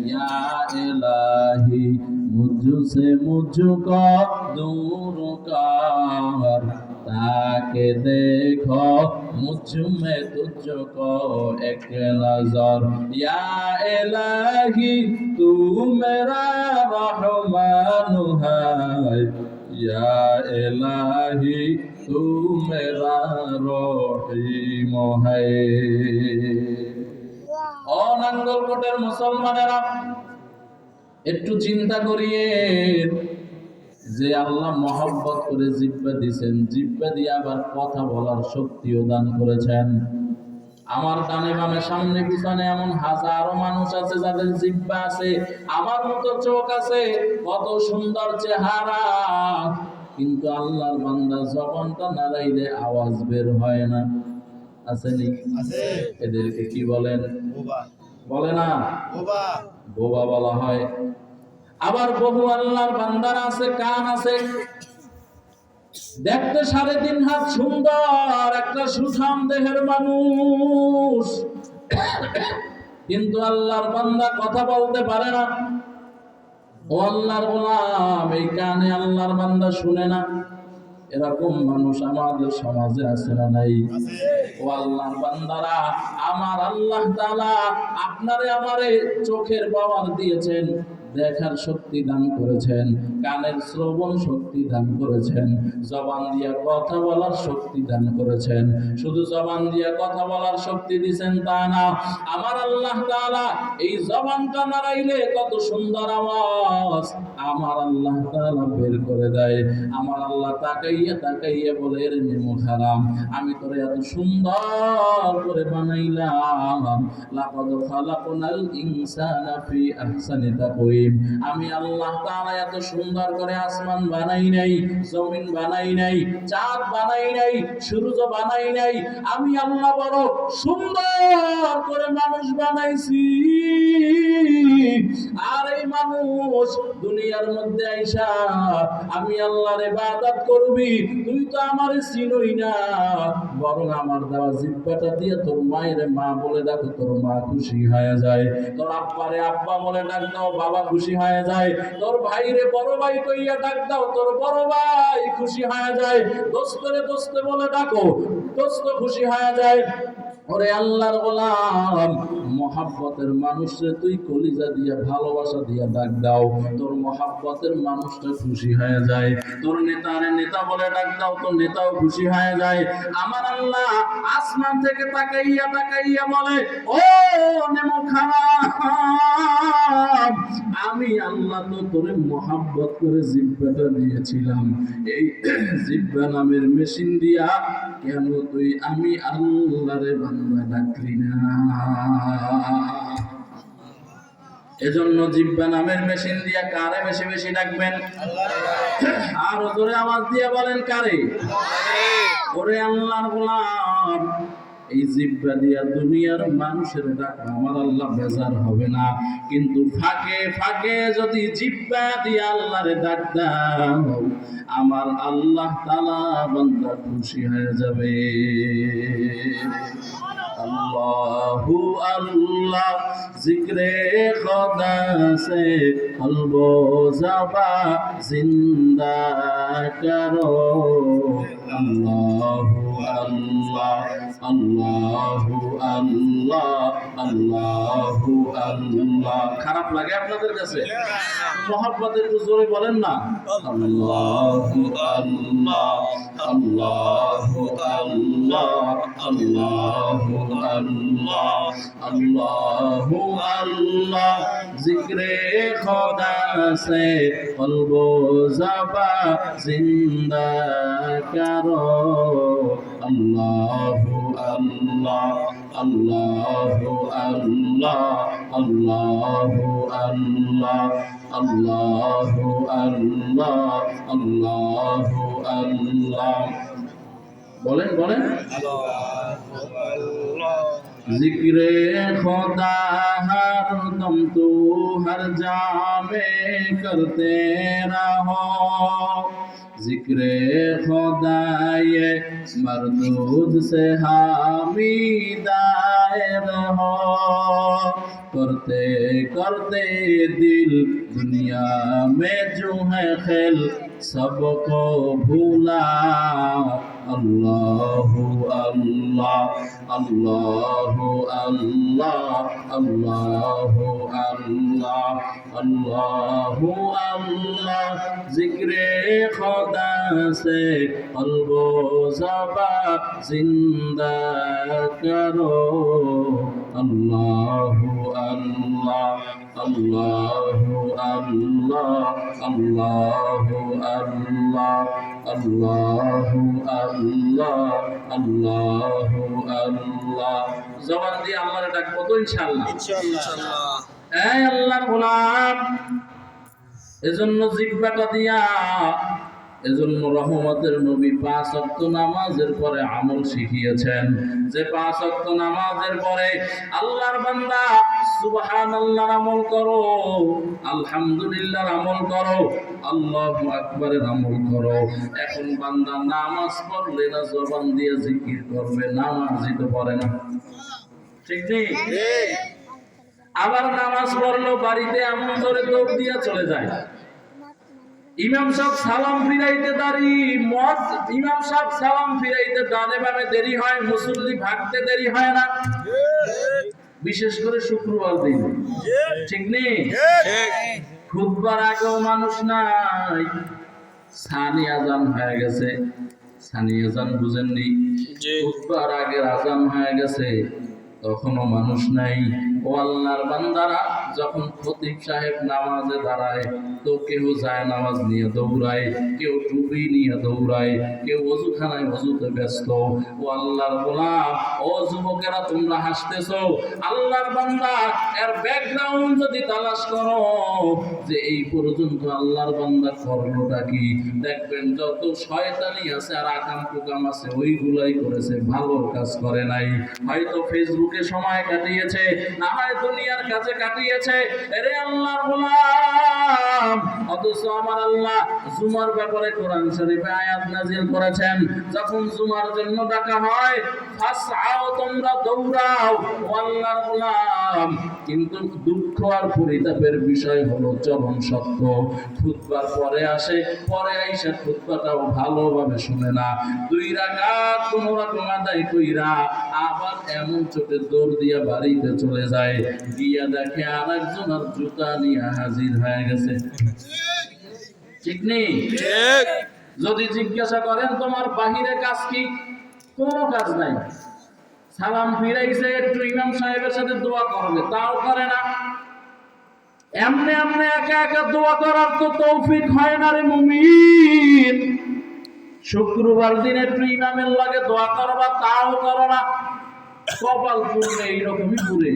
या इलाही मुझसे मुझको दूर कर, ताके देखो मुझ में तुझको एक नजर। या इलाही तू मेरा रहमान है, या इलाही तू मेरा রহিম है। ও নাঙ্গলকোটের মুসলমানেরা, একটু চিন্তা করিয়েন যে আল্লাহ মহব্বত করে জিহ্বা দিয়েছেন, জিহ্বা দিয়ে আবার কথা বলার শক্তিও দান করেছেন। আমার ডানে বামে সামনে পিছনে এমন হাজারো মানুষ আছে যাদের জিহ্বা আছে, আমার মতো চোখ আছে, কত সুন্দর চেহারা, কিন্তু আল্লাহর বান্দা জবানটা নাড়াইলে আওয়াজ বের হয় না। আছে নি? এদেরকে কি বলেন? বলে না, বোবা বলা হয়। আবার বহু আল্লাহর বান্দার আছে, কান আছে, দেখতে 3.5 হাত সুন্দর একটা সুঠাম দেহের মানুষ, কিন্তু আল্লাহর বান্দা কথা বলতে পারে না। ও আল্লাহর গোলাম, এই কানে আল্লাহর বান্দা শুনে না, এরকম মানুষ আমাদের সমাজে আছে না নাই? ও আল্লাহর বান্দারা, আমার আল্লাহ তাআলা আপনারে আমারে চোখের পাওয়ার দিয়েছেন, দেখার শক্তি দান করেছেন, কানের শ্রবণ শক্তি দান করেছেন, জবান দিয়ে কথা বলার শক্তি দান করেছেন। শুধু জবান দিয়ে কথা বলার শক্তি দিয়েছেন তা না, আমার আল্লাহ তাআলা এই জবানটা নাড়াইলে কত সুন্দর আওয়াজ আমার আল্লাহ তাআলা বের করে দেয়। আমার আল্লাহ তাকাইয়া তাকাইয়া বলে, এর নেমো হারাম, আমি তোরে এত সুন্দর করে বানাইলাম, লাকাদ খালাকনাল ইনসানা ফি আহসানি তাকওয়িম। আমি আল্লাহ তাআলা এত সুন্দর করে আসমান বানাই নাই, জমিন বানাই নাই, চাঁদ বানাই নাই, সূর্য বানাই নাই, আমি আল্লাহ বড় সুন্দর করে মানুষ বানাইছি। আর এই মানুষ দুনিয়ার মধ্যে আইসা আমি আল্লাহর ইবাদত করবি, তুই তো আমারে চিনই না, বরং আমার দেওয়া জিহ্বাটা দিয়ে তোর মায়ের মা বলে ডাকো, তোর মা খুশি হয়ে যায়, তোর আব্বারে আব্বা বলে ডাক দাও, বাবা খুশি হয়ে যায়, তোর ভাইরে বড় ভাই কইয়া ডাক দাও, তোর বড় ভাই খুশি হয়ে যায়, দোস্তরে দোস্ত বলে ডাকো, দোস্ত খুশি হয়ে যায়। ওরে আল্লাহর গোলাম, মহাব্বতের মানুষরে তুই কলিজা দিয়া ভালোবাসা দিয়া ডাক দাও, তোর মহাব্বতের মানুষটা খুশি হয়ে যায়। তোর নেতারে নেতা বলে ডাক দাও, তোর নেতাও খুশি হয়ে যায়। আমার আল্লাহ আসমান থেকে তাকাইয়া তাকাইয়া বলে, ও নেমো খারাপ, আমি আল্লাহ তো তোরে মহাব্বত করে জিহ্বাটা দিয়েছিলাম, এই জিহ্বা নামের মেশিন দিয়া কেন তুই আমি আল্লাহরে বান্দা ডাকলি না? এজন্য জিহ্বা নামের মেশিন দিয়া কারে বেশি বেশি ডাকবেন? আর জোরে আওয়াজ দিয়ে বলেন, কারে? ওরে আল্লাহর গোলাম, এই জিহ্বা দিয়া দুনিয়ার মানুষের ডাক আমার আল্লাহ বেজার হবে না, কিন্তু ফাঁকে ফাঁকে যদি জিহ্বা দিয়া আল্লাহরে ডাক দাও, আমার আল্লাহ তাআলা বান্দা খুশি হয়ে যাবে। अल्लाहु अल्लाह जिक्रे खुदा से कल्बो ज़बा जिंदा करो। अल्लाहु अल्लाह अल्लाहु अल्लाह अल्लाहु अल्लाह। খারাপ লাগে আপনাদের কাছে? মোহাব্বত একটু জোরে বলেন না। আল্লাহু আল্লাহ আল্লাহু আল্লাহ আল্লাহু আল্লাহ আল্লাহু আল্লাহ জিক্রে খুদা সে কলবো জবা জিন্দা করো। আল্লাহু আল্লাহ আল্লাহু আল্লাহ আল্লাহু আল্লাহ আল্লাহু আল্লাহ আল্লাহু আল্লাহ। বলেন বলেন। जिक्रे खुदा हर दम तू हर जामे करते रहो। जिक्रे खुदा ये मरदूद से हामिदाए रहो। करते करते दिल दुनिया में जो है खेल सबको भूला अल्लाह अल्लाह अल्लाह अल्लाह अल्लाह अल्लाह अल्लाह अल्लाह जिक्रे खुदा से क़ल्बो ज़बान जिंदा करो अल्लाह अल्लाह अल्लाह अल्लाह अल्लाह अल्लाह अल्लाह अल्लाह अल्लाह अल्लाह জবান দিয়ে আল্লাহর ডাকবো তো ইনশাআল্লাহ ইনশাআল্লাহ এই আল্লাহর গোলাম এজন্য জিহ্বাটা দিয়া এজন্য রহমতের নবী 5 ওয়াক্ত নামাজের পরে আমল শিখিয়েছেন যে 5 ওয়াক্ত নামাজের পরে আল্লাহর বান্দা সুবহানাল্লাহর আমল করো আলহামদুলিল্লাহর আমল করো আল্লাহু আকবারের আমল করো এখন বান্দা নামাজ পড়লে না জবান দিয়ে জিকির করবে নামাজই তো পড়ে না ঠিক নেই আবার নামাজ পড়লো বাড়িতে এমন করে দৌড় দিয়ে চলে যায় ইমাম সাহেব সালাম ফিরাইতে ইমাম সাহেব সালাম ফিরাইতে ডানে বামে দেরি হয় মুসল্লি ভাগতে দেরি হয় না বিশেষ করে শুক্রবার দিন ঠিক নেই খুতবার আগেও মানুষ নাই সানি আজান হয়ে গেছে সানি আজান বুঝেননি খুতবার আগে আজান হয়ে গেছে তখনও মানুষ নাই ও আল্লাহর বান্দারা যখন খতিব সাহেব নামাজে দাঁড়ায় তো কেউ যায় নামাজ নিয়ে দৌড়ায় কেউ টুপি নিয়ে দৌড়ায় কেউ ওযুখানায় ওযুতে ব্যস্ত ও আল্লাহর গোলাম ও যুবকেরা তোমরা হাসতেছো আল্লাহর বান্দা এর ব্যাকগ্রাউন্ড যদি তালাশ করো যে এই পর্যন্ত আল্লাহর বান্দা করলোটা কি দেখবেন যত শয়তানি আছে আর আকাম কুকাম আছে ওইগুলাই করেছে ভালো কাজ করে নাই হয়তো ফেসবুকে সময় কাটিয়েছে না হয় দুনিয়ার কাছে কাটিয়েছে আরে আল্লাহর গোলাম অথচ আমার আল্লাহ জুমার ব্যাপারে কোরআন শরীফে আয়াত নাযিল করেছেন যখন জুমার জন্য ডাকা হয় ফাসআও তোমরা দৌড়াও ও আল্লাহর গোলাম কিন্তু দুঃখ আর পরিতাপের বিষয় হলো চরম সত্য খুতবার পরে আসে পরে আইসা খুতবাটাও ভালোভাবে শুনে না 2 রাকাত কোন রকম আদায় কইরা আবার এমন চোটে দৌড় দিয়া বাড়িতে চলে যায় গিয়া দেখে আরেকজন আর জুতা নিয়ে হাজির হয়ে গেছে ঠিক নেই ঠিক যদি জিজ্ঞাসা করেন তোমার বাহিরে কাজ কি কোনো কাজ নাই সালাম ফিরাইছে একটু ইমাম সাহেবের সাথে দোয়া করবে তাও করে না এমনি এমনি একা একা দোয়া করার তো তৌফিক হয় না রে মুমিন শুক্রবার দিন একটু ইমামের লাগে দোয়া করবা তাও করো না কপাল পুড়লে এইরকমই পুড়ে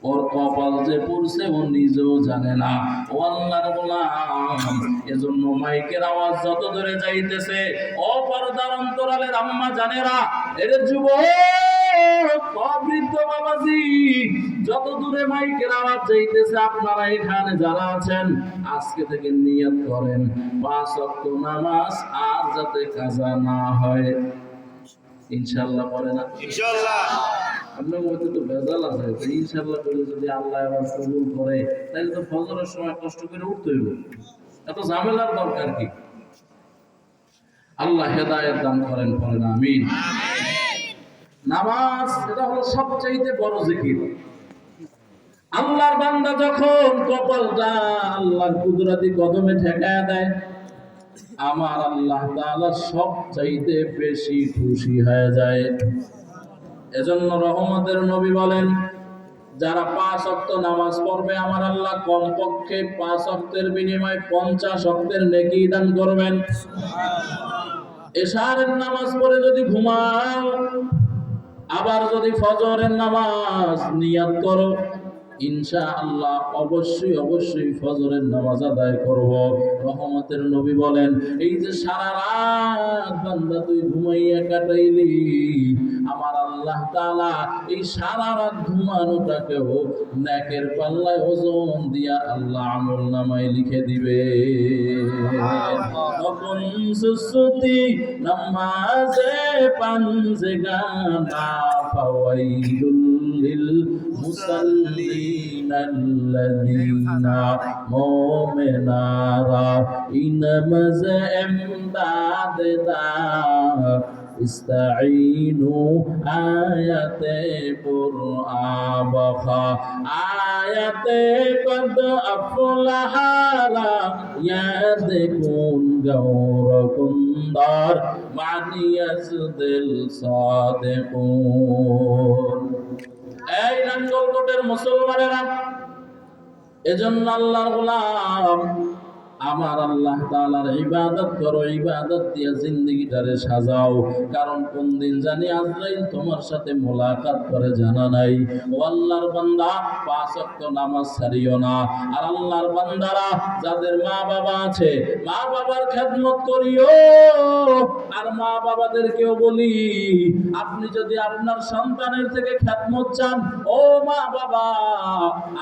ওর কপাল যে পড়ছে ও নিজেও জানে না ও আল্লাহর গোলাম এজন্য মাইকের আওয়াজ যত দূরে যাইতেছে ও পর্দার অন্তরালের আম্মা জানেরা এর যুবক বৃদ্ধ বাবাজি যত দূরে মাইকের আওয়াজ যাইতেছে আপনারা এখানে যারা আছেন আজকে থেকে নিয়ত করেন 5 ওয়াক্ত নামাজ আর যাতে কাজা না হয় ইনশাআল্লাহ পড়ে না ইনশাআল্লাহ আপনার মধ্যে তো ভেজাল আছে ইনশাআল্লাহ বলে যদি আল্লাহ এবার কবুল করে তাহলে তো ফজরের সময় কষ্ট করে উঠতে হইবে এত ঝামেলার দরকার কি আল্লাহ হেদায়েত দান করেন পড়েন আমিন নামাজ এটা হলো সবচেয়ে বড় জিকির আল্লাহর বান্দা যখন কপালটা আল্লাহর কুদরতি কদমে ঠেকায় দেয় আমার আল্লাহ তাআলা সবচাইতে বেশি খুশি হয়ে যায় এজন্য রহমতের নবী বলেন যারা 5 ওয়াক্ত নামাজ পড়বে আমার আল্লাহ কমপক্ষে 5 ওয়াক্তের বিনিময়ে 50 ওয়াক্তের নেকি দান করবেন এশারের নামাজ পড়ে যদি ঘুমাও আবার যদি ফজরের নামাজ নিয়ত করো ইনশাআল্লাহ অবশ্যই ফজরের নামাজ আদায় করব রহমতের নবী বলেন এই যে সারা রাত বান্দা তুই ঘুমাইয়া কাটাইলি আমার আল্লাহ তাআলা এই সারা রাত ঘুমানোটাকেও নেকের পাল্লায় ওজন দিয়া আল্লাহ আমলনামায় লিখে দিবে তখন সুসুতি নামাজে পাঞ্জে গানা ফাওয়াইলুল লিলমুসাল্লিনাল্লাযীনা মুমিনারা ইনমাজ ইমদাদ দা ইস্তাঈনু আয়াতে কুরআবখা আয়াতে কদ আফলাহারা ইয়াদকুন গৌরকুন্দর মানিয়াস দিল সাদিকুন। এই নাঙ্গলকোটের মুসলমানেরা, এজন্য আল্লাহর গোলাম আমার আল্লাহ তাআলার ইবাদত করো, ইবাদত দিয়ে জিন্দেগিটারে সাজাও। কারণ কোন দিন জানি আজরাইল তোমার সাথে মোলাকাত করে জানা নাই। ও আল্লাহর বান্দা, 5 ওয়াক্ত নামাজ ছাড়িও না। আর আল্লাহর বান্দারা যাদের মা বাবা আছে, মা বাবার খেদমত করিও। আর মা বাবাদেরকেও বলি, আপনি যদি আপনার সন্তানের থেকে খেদমত চান, ও মা বাবা,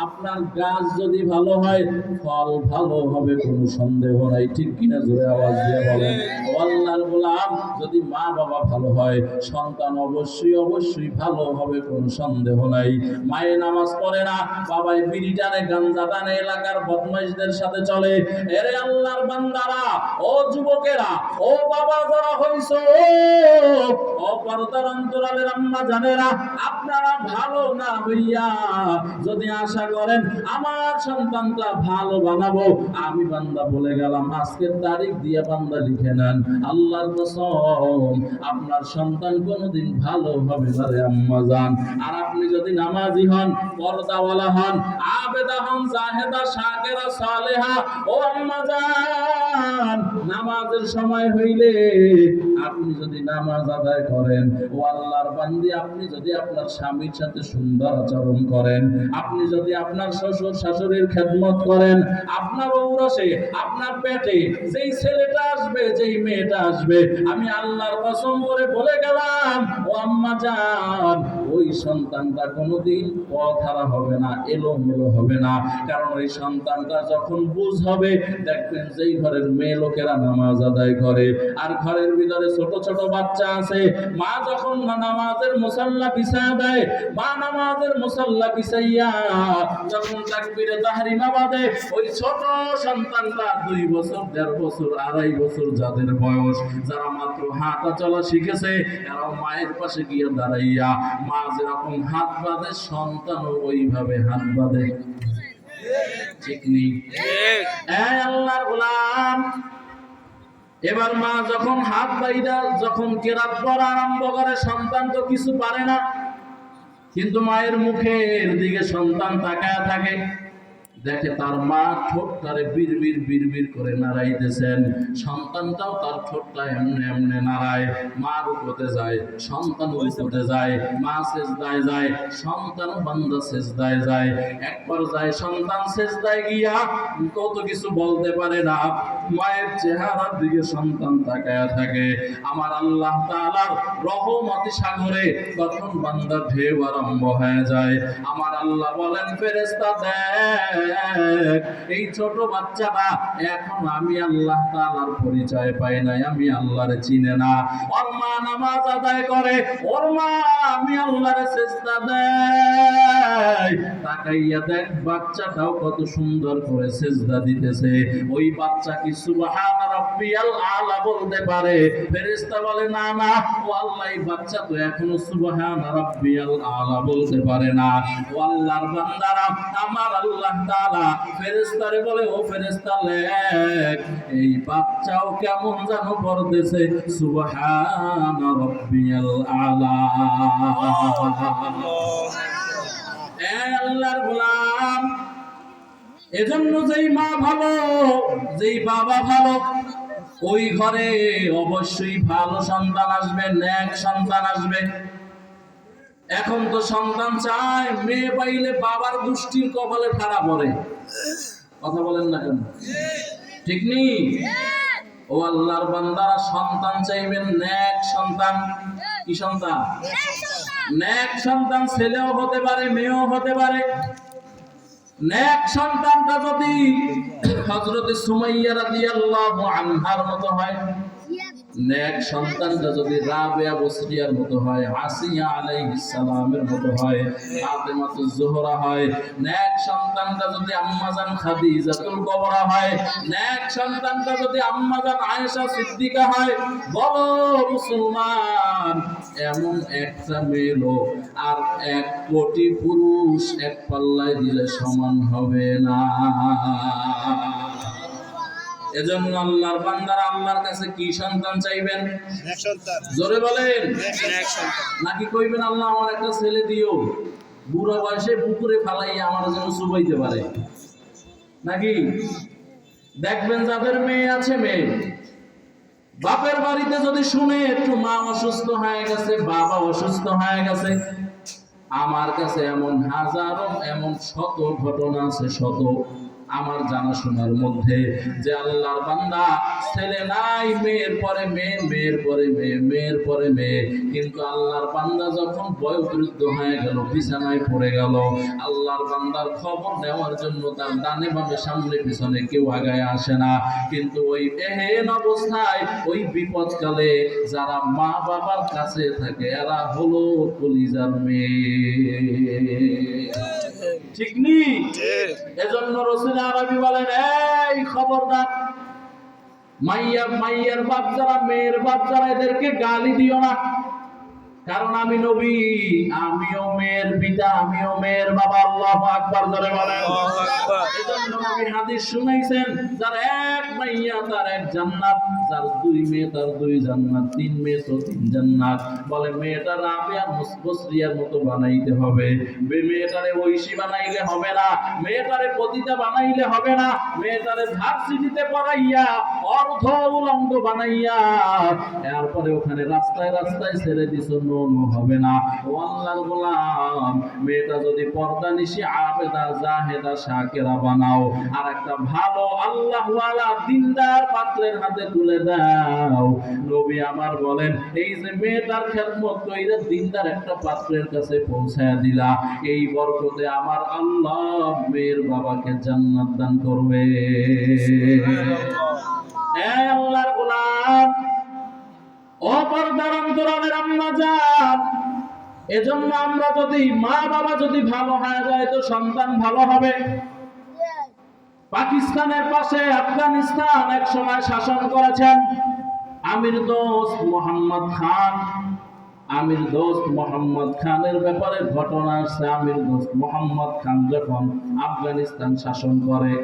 আপনার গাছ যদি ভালো হয়, ফল ভালো হবে, কোনো সন্দেহ নাই। ঠিক কিনা? জোরে আওয়াজ দিয়ে বলেন। আল্লাহর গোলাম, যদি মা বাবা ভালো হয়, সন্তান অবশ্যই অবশ্যই ভালো হবে, কোনো সন্দেহ নাই। মায়ে নামাজ পড়ে না, বাবাই বিড়ি টানে, গাঞ্জা টানে, এলাকার বদমাইশদের সাথে চলে। এরে আল্লাহর বান্দারা, ও যুবকেরা, ও বাবা যারা হইছো, ও পর্দার অন্তরালের আম্মা জানেরা, আপনারা ভালো না হইয়া যদি আশা করেন আমার সন্তানটা ভালো বানাবো, আমি বান্দা বলে গেলাম, আজকের তারিখ দিয়ে বান্দা লিখে নেন, আল্লাহর কসম আপনার সন্তান কোনোদিন ভালো হবে না রে আম্মা জান। আর আপনি যদি নামাজি হন, পর্দাওয়ালা হন, আবেদা হন, জাহেদা, শাকেরা, সালেহা, ও আম্মা জান, নামাজের সময় হইলে আপনি যদি নামাজ আদায় করেন, ও আল্লাহর বান্দি, আপনি যদি আপনার স্বামীর সাথে সুন্দর আচরণ করেন, আপনি যদি আপনার শ্বশুর শাশুড়ির খেদমত করেন, আপনার ঔরসে, আপনার পেটে যেই ছেলেটা আসবে, যেই মেয়েটা আসবে, আমি আল্লাহর কসম করে বলে গেলাম, ও আম্মা জান, ওই সন্তানটা কোনোদিন পথহারা হবে না, এলোমেলো হবে না। কারণ ওই সন্তানটা যখন বুঝ হবে, দেখবেন যেই ঘরের মেয়ে লোকেরা নামাজ আদায় করে, আর ঘরের ভিতরে ছোট ছোট বাচ্চা আছে, মা যখন নামাজের মুসাল্লা বিছায়া দেয়, মা নামাজের মুসাল্লা বিছাইয়া যখন তাকবীরে তাহরিমা বাঁধে, ওই ছোট সন্তানটা 2 বছর, 1.5 বছর, 2.5 বছর যাদের বয়স, যারা মাত্র হাঁটা চলা শিখেছে, এরাও মায়ের পাশে গিয়ে দাঁড়াইয়া মা যেরকম হাত বাঁধে, সন্তানও ওইভাবে হাত বাঁধে। ঠিক নেই? আল্লাহর গোলাম, এবার মা যখন হাত বাইদা যখন কেরাত পড়া আরম্ভ করে, সন্তান তো কিছু পারে না, কিন্তু মায়ের মুখের দিকে সন্তান তাকায় থাকে, দেখে তার মা ঠোঁটটারে বিড়বিড় বিড়বিড় করে নাড়াইতেছেন, সন্তানটাও তার ঠোঁটটা এমনে এমনে নাড়ায়। মা রুকুতে যায়, সন্তান রুকুতে যায়, মা সেজদায় যায়, সন্তান বান্দা সেজদায় যায়। একবার যায় সন্তান সেজদায় গিয়া কত কিছু বলতে পারে না, মায়ের চেহারার দিকে সন্তান তাকায়া থাকে। আমার আল্লাহ তাআলার রহমতি সাগরে তখন বান্দার ঢেউ আরম্ভ হয়ে যায়। আমার আল্লাহ বলেন, ফেরেশতা দেখ, এই ছোট বাচ্চাটা এখন আমি আল্লাহ তাআলার পরিচয় পাই নাই, আমি আল্লাহরে চিনে না। ওর মা নামাজ আদায় করে, ওর মা আমি আল্লাহরে সিজদা দেয়, তাকাইয়া দেখ বাচ্চাটাও কত সুন্দর করে সিজদা দিতেছে। ওই বাচ্চা কি সুবহান রাব্বিয়াল আলা বলতে পারে? ফেরেশতা বলে, না না, ও আল্লাহ, এই বাচ্চা তো এখনো সুবহান রাব্বিয়াল আলা বলতে পারে না। ও আল্লাহর বান্দারা, আমার আল্লাহ তাআলা ফেরেশতারে বলে, ও ফেরেশতা লেখ, এই বাচ্চাও কেমন জানো পড়তেছে সুবহান রাব্বিয়াল আলা। আল্লাহর গোলাম, এজন্য যেই মা ভালো, যেই বাবা ভালো, ওই ঘরে অবশ্যই ভালো সন্তান আসবে, নেক সন্তান আসবে। এখন তো সন্তান চায়, মেয়ে পাইলে বাবার গোষ্ঠীর কপালে ঠাড়া পড়ে। কথা বলেন না কেন? ঠিক নেই? ও আল্লাহর বান্দারা, সন্তান চাইবেন নেক সন্তান। কি সন্তান? নেক সন্তান। ছেলেও হতে পারে, মেয়েও হতে পারে। নেক সন্তানটা যদি হযরত সুমাইয়া রাদিয়াল্লাহু আনহার মতো হয়, নেক সন্তানটা যদি রাবেয়া বসরিয়ার মতো হয়, আসিয়া আলাইহিস সালামের মতো হয়, ফাতেমাতুজ জোহরা হয়, নেক সন্তানটা যদি আম্মাজান খাদিজাতুল কুবরা হয়, নেক সন্তানটা যদি আম্মাজান আয়েশা সিদ্দিকা হয়, বলো মুসলমান, এমন একটা মেলো আর 1 কোটি পুরুষ এক পাল্লায় দিলে সমান হবে না। এজন্য আল্লাহর বান্দারা আল্লাহর কাছে কি সন্তান চাইবেন? নেক সন্তান। জোরে বলেন। নেক সন্তান। নাকি কইবেন আল্লাহ আমার একটা ছেলে দিও, বুড়া বয়সে পুকুরে ফালাইয়া আমার যেন চুবাইতে পারে? নাকি দেখবেন যাদের মেয়ে আছে, মেয়ে বাপের বাড়িতে যদি শুনে একটু মা অসুস্থ হয়ে গেছে, বাবা অসুস্থ হয়ে গেছে, আমার কাছে এমন হাজারো এমন শত ঘটনা আছে, শত আমার জানাশোনার মধ্যে, যে আল্লাহর বান্দা ছেলে নাই, মেয়ের পরে মেয়ে, মেয়ের পরে মেয়ে, মেয়ের পরে মেয়ে, কিন্তু আল্লাহর বান্দা যখন বয়োবৃদ্ধ হয়ে গেল, বিছানায় পড়ে গেল, আল্লাহর বান্দার খবর নেওয়ার জন্য তার ডানে বামে সামনে পিছনে কেউ আগায় আসে না। কিন্তু ওই এহেন অবস্থায়, ওই বিপদকালে যারা মা বাবার কাছে থাকে, এরা হলো কলিজার মেয়ে। ঠিক নি? এজন্য রাসূল আরবি বলেন, এই খবরদার, মাইয়ার বাপ যারা, মেয়ের বাপ যারা, এদেরকে গালি দিও না, কারণ আমি নবী, আমিও মেয়ের পিতা, আমিও মেয়ের বাবা। আল্লাহু আকবার জোরে বলেন। এজন্য নবী হাদিস শুনাইছেন, যার 1 মাইয়া তার 1 জান্নাত, যার 2 মেয়ে তার 2 জান্নাত, 3 মেয়ে তো 3 জান্নাত। বলে মেয়েটা রাবিয়া বসরিয়ার মতো বানাইতে হবে, মেয়েটারে ঐশী বানাইলে হবে না, মেয়েটারে পতিতা বানাইলে হবে না, মেয়েটারে ভার্সিটিতে পড়াইয়া অর্ধ উলঙ্গ বানাইয়া এরপরে ওখানে রাস্তায় রাস্তায় ছেড়ে দিছো, হবে না। ও আল্লাহর গোলাম, মেয়েটা যদি পর্দা নিশি আবেদা জাহেদা শাকিরা বানাও, আর একটা ভালো আল্লাহওয়ালা দিনদার পাত্রের হাতে তুলে দাও, নবী আমার বলেন, এই যে মেয়েটার খেদমত কইরা দিনদার একটা পাত্রের কাছে পৌঁছায় দিলা, এই বরকতে আমার আল্লাহ মেয়ের বাবাকে জান্নাত দান করবে। এই আল্লাহর গোলাম, অপরদার অন্তরালের আম্মা জান, এজন্য আমরা যদি মা বাবা যদি ভালো হয়ে যায় তো সন্তান ভালো হবে। পাকিস্তানের পাশে আফগানিস্তান এক সময় শাসন করেছেন আমির দোস্ত মোহাম্মদ খান। আমির দোস্ত মোহাম্মদ খানের ব্যাপারে ঘটনা আসছে। আমির দোস্ত মোহাম্মদ খান যখন আফগানিস্তান শাসন করে,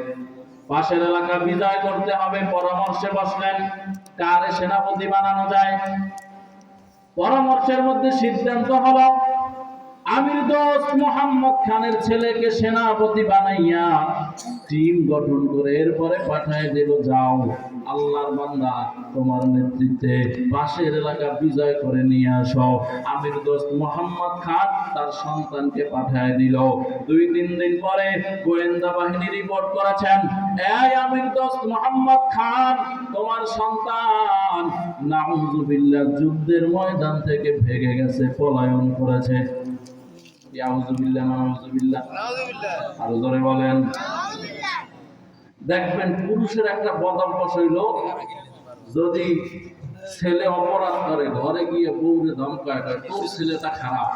পাশের এলাকা বিজয় করতে হবে, পরামর্শে বসলেন কারে সেনাপতি বানানো যায়। পরামর্শের মধ্যে সিদ্ধান্ত হলো আমির দোস্ত মোহাম্মদ খানের ছেলেকে সেনাপতি বানাইয়া টিম গঠন করে এরপরে পাঠায় দিল, যাও আল্লাহর বান্দা তোমার নেতৃত্বে পাশের এলাকা বিজয় করে নিয়ে আসো। আমির দোস্ত মোহাম্মদ খান তার সন্তানকে পাঠায় দিল। 2-3 দিন পরে গোয়েন্দা বাহিনী রিপোর্ট করেছেন, এই আমির দোস্ত মোহাম্মদ খান, তোমার সন্তান নাউযুবিল্লাহ যুদ্ধের ময়দান থেকে ভেগে গেছে, পলায়ন করেছে। নাউযুবিল্লাহ, নাউযুবিল্লাহ, আরো জোরে বলেন। দেখবেন পুরুষের একটা বদ অভ্যাস হইল, যদি ছেলে অপরাধ করে ঘরে গিয়ে বউরে ধমকায়, তোর ছেলেটা খারাপ,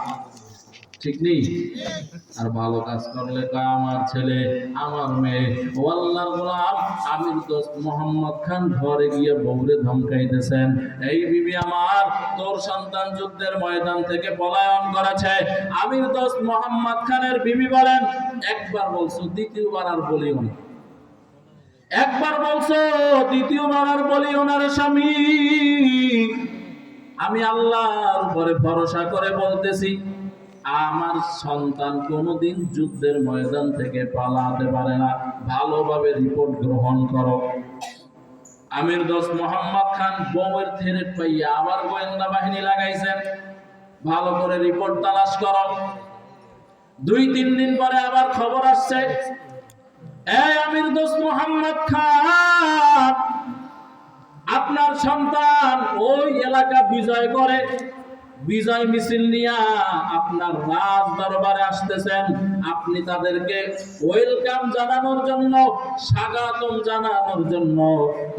ঠিক নেই, আর ভালো কাজ করলে কয় আমার ছেলে, আমার মেয়ে। ও আল্লাহর গোলাম, আমির দোস্ত মোহাম্মদ খান ঘরে গিয়ে বউরে ধমকাইতেছেন, এই বিবি আমার, তোর সন্তান যুদ্ধের ময়দান থেকে পলায়ন করেছে। আমির দোস্ত মোহাম্মদ খানের বিবি বলেন, একবার বলছো, দ্বিতীয়বার আর বলিও না। একবার বলছো, দ্বিতীয়বার আর বলিও না রে স্বামী। আমি আল্লাহর উপরে ভরসা করে বলতেছি, আমার সন্তান কোনোদিন যুদ্ধের ময়দান থেকে পালাতে পারে না, ভালোভাবে রিপোর্ট গ্রহণ করো। আমির দোস্ত মোহাম্মদ খান বউয়ের থ্রেট পাইয়া আবার গোয়েন্দা বাহিনী লাগাইছেন, ভালো করে রিপোর্ট তালাশ করো। 2-3 দিন পরে আবার খবর আসছে, এই আমির দোস্ত মোহাম্মদ খান, আপনার সন্তান ওই এলাকা বিজয় করে বিজয় মিছিল নিয়ে আপনার রাজ দরবারে আসতেছেন, আপনি তাদেরকে ওয়েলকাম জানানোর জন্য, স্বাগতম জানানোর জন্য,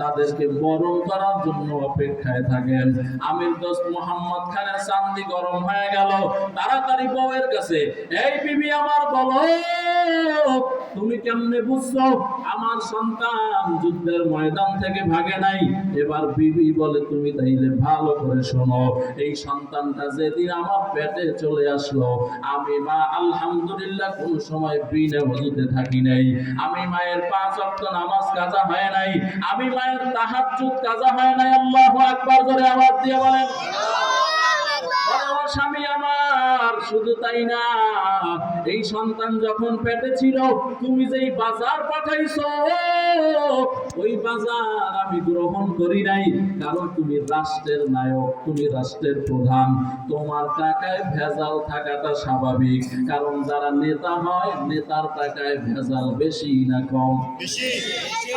তাদেরকে বরণ করার জন্য অপেক্ষায় থাকেন। আমির দোস্ত মোহাম্মদ খানের চান্দি গরম হয়ে গেল, তাড়াতাড়ি বউয়ের কাছে, এই বিবি আমার বলো, তুমি কেমনে বুঝছো আমার সন্তান যুদ্ধের ময়দান থেকে ভাগে নাই? এবার বিবি বলে, তুমি তাইলে ভালো করে শোনো, এই সন্তানটা যেদিন আমার পেটে চলে আসলো, আমি মা আলহামদুলিল্লাহ কোন সময় বিনা ওযুতে থাকি নাই, আমি মায়ের 5 ওয়াক্ত নামাজ কাজা হয় নাই, আমি মায়ের তাহাজ্জুদ কাজা হয় নাই। আল্লাহু আকবার, জোরে আওয়াজ দিয়ে বলেন। স্বামী আমার, শুধু তাই না, এই সন্তান যখন পেটে ছিল তুমি যেই বাজার পাঠাইছো, ওই বাজার আমি গ্রহণ করি নাই, কারণ তুমি রাষ্ট্রের নায়ক, তুমি রাষ্ট্রের প্রধান, তোমার টাকায় ভেজাল থাকাটা স্বাভাবিক, কারণ যারা নেতা হয় নেতার টাকায় ভেজাল বেশি না কম?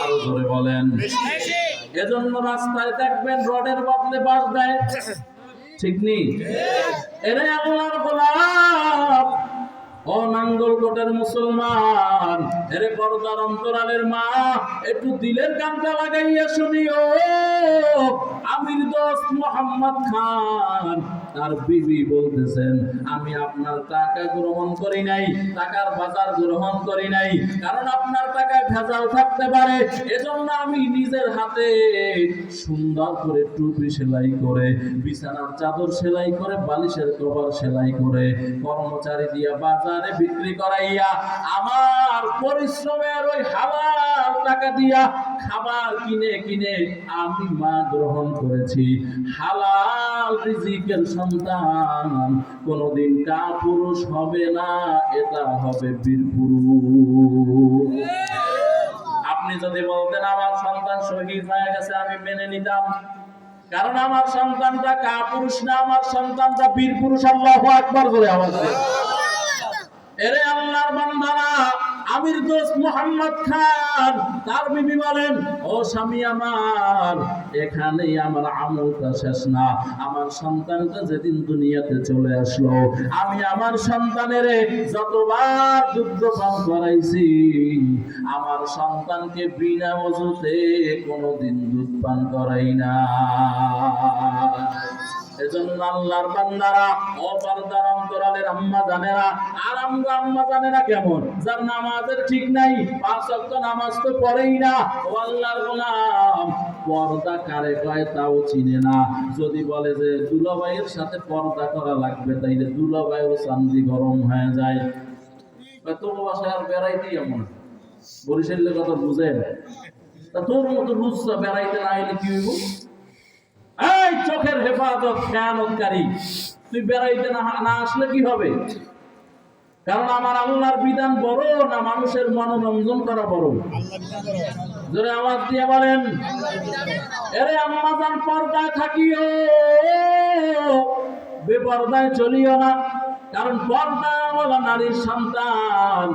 আরো জোরে বলেন। এজন্য রাস্তায় দেখবেন রডের বদলে বাঁশ দেয়, ঠিক নেই? এরে আল্লাহর গোলাম, ও নাঙ্গলকোটের মুসলমান, এরে পর্দার অন্তরালের মা, একটু দিলের গানটা লাগাইয়া শুনিও। আমির দোস্ত মোহাম্মদ খান তার বিবি বলতেছেন, আমি আপনার টাকা গ্রহণ করি নাই, টাকার বাজার গ্রহণ করি নাই, কারণ আপনার টাকায় ভেজাল থাকতে পারে, এজন্য আমি নিজের হাতে সুন্দর করে টুপি সেলাই করে, বিছানার চাদর সেলাই করে, বালিশের কভার সেলাই করে, কর্মচারী দিয়া বাজারে বিক্রি করাইয়া, আমার পরিশ্রমের ওই হালাল টাকা দিয়া খাবার কিনে কিনে আমি মা গ্রহণ করেছি। হালাল রিজিকের সন্তান কোনদিন কাপুরুষ হবে না, এটা হবে বীরপুরুষ। আপনি যদি বলতেন আমার সন্তান শহীদ হয়ে গেছে, আমি মেনে নিতাম, কারণ আমার সন্তানটা কাপুরুষ না, আমার সন্তানটা বীরপুরুষ। আল্লাহু আকবার করে আওয়াজ দেন। এরে আল্লাহর বান্দারা, আমির দোস্ত মোহাম্মদ খান তার বিবি বলেন, ও স্বামী আমার, এখানেই আমার আমলটা শেষ না, আমার সন্তানটা যেদিন দুনিয়াতে চলে আসলো, আমি আমার সন্তানের যতবার দুগ্ধ পান করাইছি, আমার সন্তানকে বিনা ওযুতে কোনোদিন দুধ পান করাই না। এজন্য আল্লাহর বান্দারা, ও পর্দার অন্তরালের আম্মা জানেরা, আর আমরা আম্মা জানেরা কেমন, যার নামাজের ঠিক নাই, 5 ওয়াক্ত নামাজ তো পড়েই না, ও আল্লাহর গোলাম, পর্দা কারে কয় তাও চিনে না। যদি বলে যে দুলাভাইয়ের সাথে পর্দা করা লাগবে, তাইলে দুলাভাইও চান্দি গরম হয়ে যায়। তোর বাসায় আর বেড়াইতেই এমন, বরিশালের কথা বুঝেন, তা তোর মতো বুঝছো বেড়াইতে না এলে কি হইব? এই চোখের হেফাজত খেয়ানতকারী, তুই বেড়াইতে না আসলে কি হবে? কারণ আমার আল্লাহর বিধান বড় না মানুষের মনোরঞ্জন করা বড়? জোরে আওয়াজ দিয়ে বলেন। এরে আম্মাজান, পর্দায় থাকিও, বেপর্দায় চলিও না, কারণ পর্দাওয়ালা নারীর সন্তান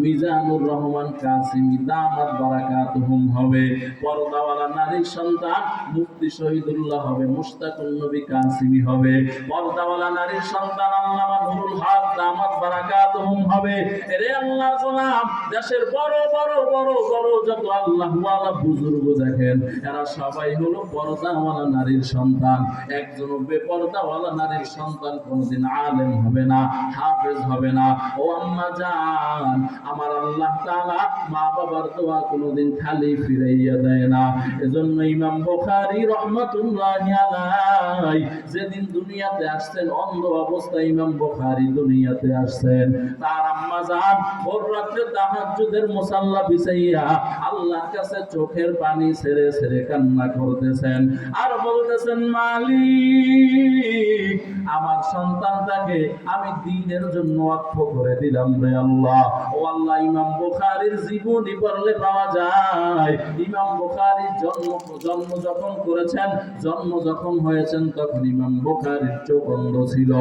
মিজানুর রহমান কাসিমি দামাত বারাকাতুহুম হবে, পর্দাওয়ালা নারীর সন্তান মুফতি শহীদুল্লাহ হবে, মুশতাকুন নবী কাসিমি হবে, পর্দাওয়ালা নারীর সন্তান আল্লামা নুরুল হক দামাত বারাকাতুহুম হবে। এরে আল্লাহর গোলাম, দেশের বড় বড় বড় বড় যত আল্লাহওয়ালা বুজুর্গ দেখেন, এরা সবাই হলো পর্দাওয়ালা নারীর সন্তান। একজন বেপর্দাওয়ালা নারীর সন্তান কোনোদিন আলেম হবে না, হাফেজ হবে না। ও আম্মা জান, আমার আল্লাহ তাআলা মা বাবার দোয়া কোনোদিন খালি ফিরাইয়া দেয় না। এজন্য ইমাম বুখারী রাহমাতুল্লাহি আলাইহি যেদিন দুনিয়াতে আসছেন, অন্ধ অবস্থায় ইমাম বুখারী দুনিয়াতে আসছেন, তার আম্মা জান ভোর রাতে তাহাজ্জুদের মুসাল্লা বিছাইয়া আল্লাহর কাছে চোখের পানি ছেড়ে ছেড়ে কান্না করতেছেন আর বলতেছেন, মালিক, আমার সন্তানটাকে আমি দ্বীনের জন্য ওয়াকফ করে দিলাম রে আল্লাহ। ও আল্লাহ, ইমাম বুখারীর জীবনী পড়লে পাওয়া যায় ইমাম বুখারী জন্ম যখন করেছেন, জন্ম যখন হয়েছেন তখন ইমাম বুখারীর চোখ অন্ধ ছিল।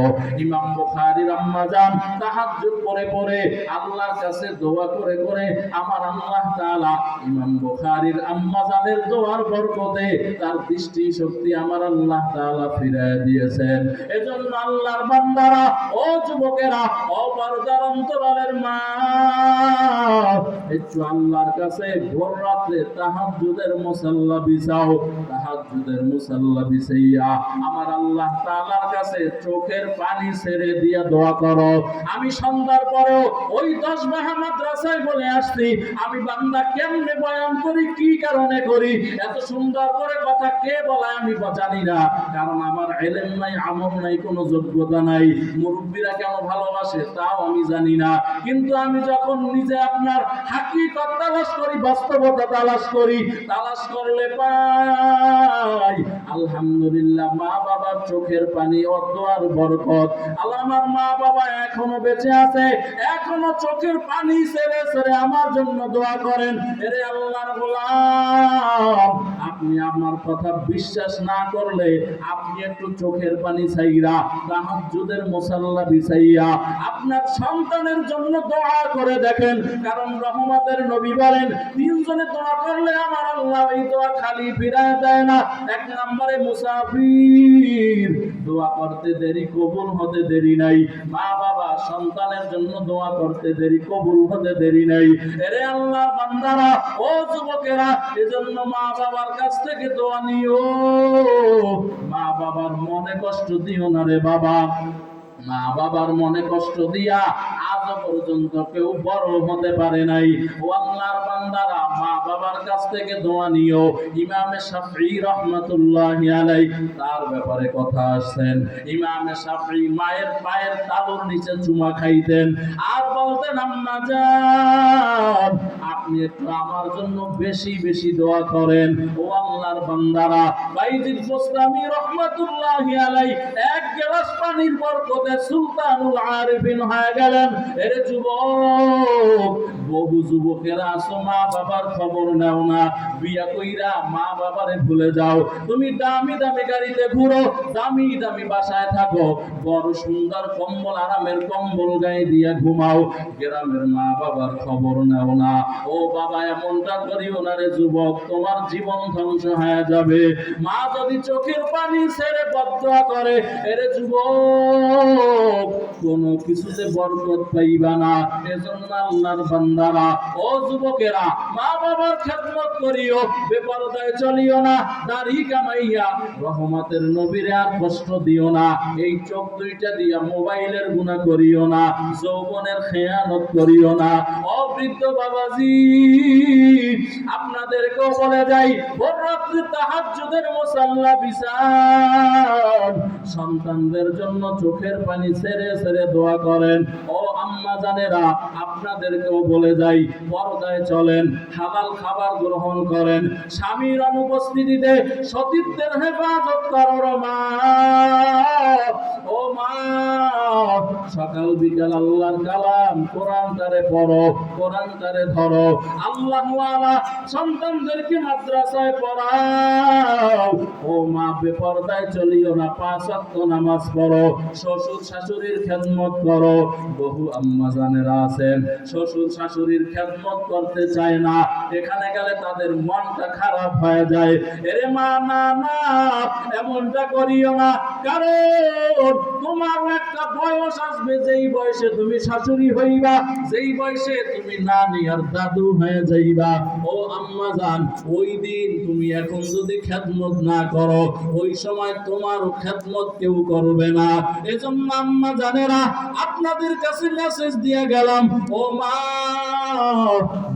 ইমাম বুখারীর আম্মা জান তাহাজ্জুদ পড়ে পড়ে আল্লাহর কাছে দোয়া করে করে আমার আল্লাহ তাআলা ইমাম বুখারীর আম্মা জানের দোয়ার বরকতে তার দৃষ্টি শক্তি আমার আল্লাহ তাআলা ফিরিয়ে দিয়েছেন। এজন্য আল্লাহর বান্দারা, ও যুবকেরা, ও পর্দার অন্তরালের মা, একটু আল্লাহর কাছে ভোর রাতে তাহাজ্জুদের মুসাল্লা বিছাও। তাহাজ্জুদের মুসাল্লা বিছাইয়া আমার আল্লাহ তাআলার কাছে চোখের পানি ছেড়ে দিয়ে দোয়া করো। আমি সন্ধ্যার পরেও ওই 10 বাহা মাদ্রাসায় বলে আসছি, আমি বান্দা কেমনে বয়ান করি, কি কারণে করি, এত সুন্দর করে কথা কে বলায় আমি জানি না। কারণ আমার ইলম নাই, আমল নাই, কোনো যোগ্যতা নাই। মুরব্বীরা কেন ভালোবাসে তাও আমি জানি না। কিন্তু আমি যখন নিজে আপনার হাকিকত তালাশ করি, বাস্তবতা তালাশ করি, তালাশ করলে পাই আলহামদুলিল্লাহ মা বাবার চোখের পানি ও দোয়ার বরকত। আল্লাহ, আমার মা বাবা এখনো বেঁচে আছে, এখনো চোখের পানি ছেড়ে ছেড়ে আমার জন্য দোয়া করেন। এরে আল্লাহর গোলাম, আপনি আমার কথা বিশ্বাস না করলে আপনি একটু চোখের পানি ছাইরা তাহাজ্জুদের মুসাল্লা বিছাইয়া আপনার সন্তানের জন্য দোয়া করে দেখেন। কারণ রহমতের নবী বলেন, 3 জনে দোয়া করলে আমার আল্লাহ এই দোয়া খালি ফিরায় দেয় না। 1 নম্বরে মুসাফির, দোয়া করতে দেরি, কবুল হতে দেরি নাই। মা বাবা সন্তানের জন্য দোয়া করতে দেরি, কবুল হতে দেরি নাই। এরে আল্লাহর বান্দারা, ও যুবকেরা, এজন্য মা বাবার কাছ থেকে দোয়া নিও। মা বাবার মনে কষ্ট দিও না রে বাবা। মা বাবার মনে কষ্ট দিয়া আজ পর্যন্ত কেউ বড় হতে পারে নাই। ও আল্লাহর বান্দারা, মা বাবার কাছ থেকে দোয়া নিও। ইমামে শাফিঈ রাহমাতুল্লাহি আলাইহি তার ব্যাপারে কথা আসছেন। ইমামে শাফিঈ মায়ের পায়ের তালুর নিচে চুমা খাইতেন আর বলতেন, আম্মা জান, আপনি একটু আমার জন্য বেশি বেশি দোয়া করেন। ও আল্লাহর বান্দারা, বাইজিদ বুস্তামি রাহমাতুল্লাহি আলাইহি 1 গ্লাস পানির বরকতে সুলতানুল আরিফিন হয়ে গেলেন। এর যুবক, বহু যুবকেরা আছো, মা বাবার খবর নাও না, বিয়া কইরা মা বাবারে ভুলে যাও। তুমি দামি দামি গাড়িতে ঘুরো, দামি দামি বাসায় থাকো, বড় সুন্দর কম্বল, আরামের কম্বল গায়ে দিয়ে ঘুমাও, গ্রামের মা বাবার খবর নাও না। ও বাবা, এমনটা করিও না রে যুবক, তোমার জীবন ধ্বংস হয়ে যাবে। মা যদি চোখের পানি ছেড়ে বদদোয়া করে, এরে যুবক, কোন কিছুতে বরকত পাইবা না। এজন্য আল্লাহর বান্দারা, ও যুবকেরা, মা বাবার খেদমত করিও, বেপরদায় চলিও না, দাড়ি কামাইয়া রহমতের নবীরে আর কষ্ট দিও না। এই চোখ দুইটা দিয়া মোবাইলের গুনাহ করিও না, যৌবনের খেয়ানত করিও না। ও বৃদ্ধ বাবাজি, আপনাদেরকেও বলে যাই, ভোর রাত্রে তাহাজ্জুদের মুসাল্লা বিছান, সন্তানদের জন্য চোখের পানি ছেড়ে ছেড়ে দোয়া করেন। ও আম্মা জানেরা, আপনাদেরকেও বলে যাই, পর্দায় চলেন, হালাল খাবার গ্রহণ করেন, স্বামীর অনুপস্থিতিতে সতীত্বের হেফাজত করো মা। ও মা, সকাল বিকাল আল্লাহর কালাম কোরআন তারে পড়ো, কোরআন তারে ধরো, আল্লাহ ওয়ালা সন্তানদেরকে মাদ্রাসায় পড়াও। ও মা, বেপরদায় চলিও না, 5 ওয়াক্ত নামাজ পড়ো, শ্বশুর শাশুড়ির খেদমত করো। বহু আম্মা জানেরা আছেন, শ্বশুর শাশুড়ির খেদমত করতে চায় না, এখানে গেলে তাদের মনটা খারাপ হয়ে যায়। এরে মা, না না, এমনটা করিও না। কারণ তোমার একটা বয়স আসবে, যেই বয়সে তুমি শাশুড়ি হইবা, যেই বয়সে তুমি নানি আর দাদু হয়ে যাইবা। ও আম্মা জান, ওই দিন তুমি এখন যদি খেদমত না করো, ওই সময় তোমারও খেদমত কেউ করবে না। এজন্য আম্মা জানেরা, আপনাদের কাছে মেসেজ দিয়ে গেলাম, ও মা,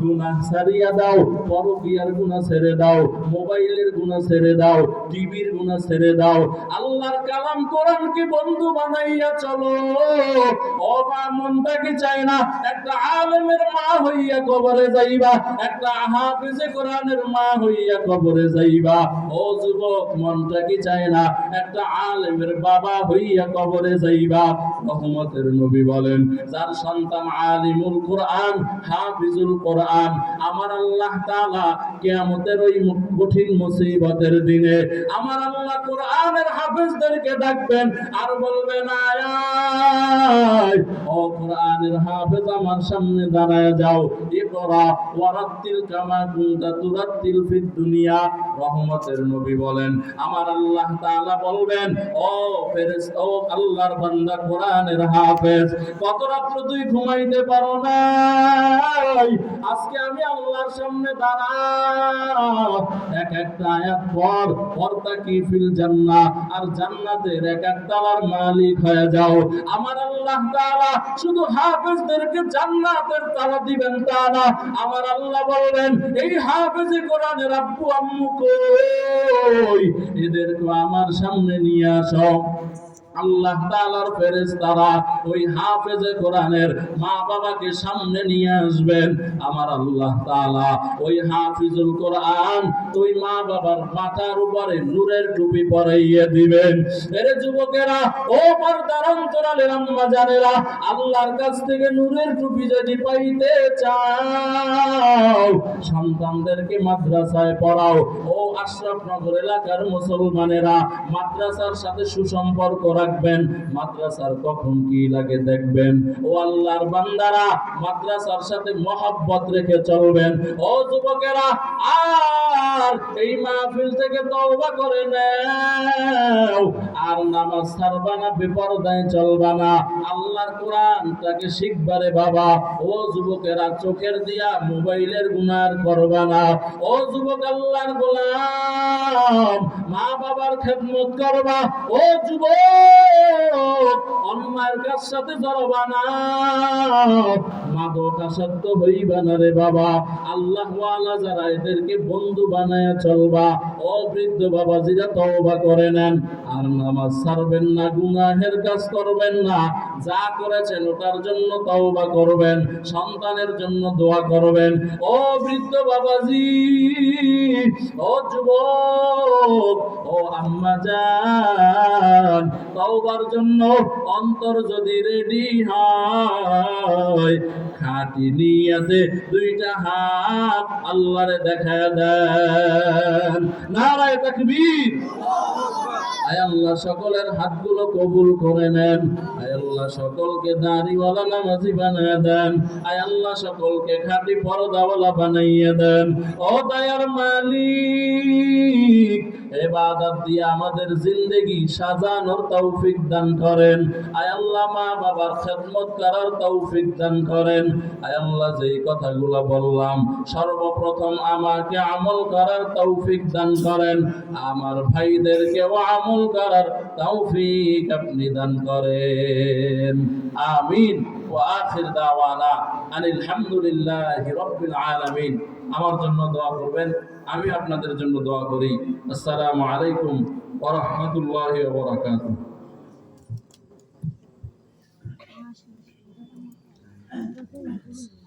গুনাহ ছাড়িয়া দাও, পরকীয়ার গুনাহ ছেড়ে দাও, মোবাইলের গুনাহ ছেড়ে দাও, টিভির গুনাহ ছেড়ে দাও, আল্লাহর কালাম কোরআনকে বন্ধু বানাইয়া চলো। ও মা, মনটা কি চায় না একটা আলেমের মা হইয়া কবরে যাইবা, একটা হাফেজে কোরআনের মা হইয়া কবরে যাইবা? ও যুবক, মনটা কি চায় না একটা আলেমের বাবা হইয়া কবরে যাইবা? রহমতের নবী বলেন, যার সন্তান আলিমুল কোরআন, হাফিজুল কোরআন। আমার আল্লাহ তাআলা কিয়ামতের ওই কঠিন মুসিবতের দিনে আমার আল্লাহ কোরআনের হাফেজদেরকে ডাকবেন আর বলবেন, আয় ও কোরআনের হাফেজ আমার সামনে দাঁড়ায় যাও। ইকরা ওয়ারাত্তিল কামা কুনতা তুরাত্তিল ফিদ দুনিয়া। রহমতের নবী বলেন, আমার আল্লাহ তাআলা বলবেন, ও ফেরেশতা, ও আল্লাহর বান্দা কোরআনের হাফেজ, কত রাত্র তুই ঘুমাইতে পারো না? আজকে আমি আল্লাহর সামনে দাঁড়া, এক একটা আয়াত পড়, ওয়ারতাকি ফিল জান্নাহ, আর জান্নাতের এক একটার মালিক হয়ে যাও। আমার আল্লাহ তাআলা শুধু হাফেজদেরকে জান্নাতের তালা দিবেন তা না, আমার আল্লাহ বলবেন, এই হাফেজে কোরআনের আব্বু আম্মু কই, এদেরকে আমার সামনে নিয়ে আসো। আল্লাহ তাআলার ফেরেশতারা ওই হাফেজে কোরআনের মা বাবাকে সামনে নিয়ে আসবেন। আমার আল্লাহ তাআলা ওই হাফিজুল কোরআন ওই মা বাবার মাথার উপরে নূরের টুপি পরাইয়ে দিবেন। এর যুবকেরা, ও পর্দার অন্তরালের আম্মা জানেরা, আল্লাহর কাছ থেকে নূরের টুপি যদি পাইতে চাও, সন্তানদেরকে মাদ্রাসায় পড়াও। ও আশরাফনগর এলাকার মুসলমানেরা, মাদ্রাসার সাথে সুসম্পর্ক রাখবেন। মাদ্রাসার কখন কি লাগে দেখবেন। ও আল্লাহর বান্দারা, মাদ্রাসার সাথে মহব্বত রেখে চলবেন। ও যুবকেরা, আর এই মাহফিল থেকে তওবা করে নাও, আর নামাজ ছাড়বা না, বেপরদায় চলবা না, আল্লাহর কোরআন তাকে শিখবারে বাবা। ও যুবকেরা, চোখের দিয়া মোবাইলের গুনাহ করবা না। ও যুবক, আল্লাহর গোলাম, মা বাবার খেদমত করবা। ও যুবক, অন্যায়ের কাজ সাথে জড়াবা না, মাদকাসক্ত হইবা না রে বাবা। আল্লাহ ওয়ালা যারা, এদেরকে বন্ধু বানায় চলবা। ও বৃদ্ধ বাবাজিরা, তওবা করে নেন, আর নামাজ ছাড়বেন না, গুনাহের কাজ করবেন না। যা করেছেন ওটার জন্য তওবা করবেন, সন্তানের জন্য দোয়া করবেন। ও বৃদ্ধ বাবাজি, ও যুবক, ও আম্মা জান, তওবার জন্য অন্তর যদি রেডি হয়, খাঁটি নিয়তে দুইটা হাত আল্লাহরে দেখায় দেন। নারায়ে তাকবীর। আয় আল্লাহ সকলের হাতগুলো কবুল করে নেন। আয় আল্লাহ সকলকে দাড়িওয়ালা নামাজি বানিয়ে দেন। আয় আল্লাহ সকলকে খাঁটি পর্দাওয়ালা বানাইয়ে দেন। ও দয়ার মালিক, ইবাদত দিয়ে আমাদের জিন্দেগি সাজানোর তৌফিক দান করেন। আয় আল্লাহ মা বাবার খেদমত করার তৌফিক দান করেন। আয় আল্লাহ যেই কথাগুলো বললাম, সর্বপ্রথম আমাকে আমল করার তৌফিক দান করেন, আমার ভাইদেরকেও আমল করার তৌফিক আপনি দান করেন। আমিন। ওয়া আখির দাওয়ানা আনিল হামদুলিল্লাহি রাব্বিল আলামিন। আমার জন্য দোয়া করবেন, আমি আপনাদের জন্য দোয়া করি। আসসালামু আলাইকুম ওয়া রাহমাতুল্লাহি ওয়া বারাকাতুহু।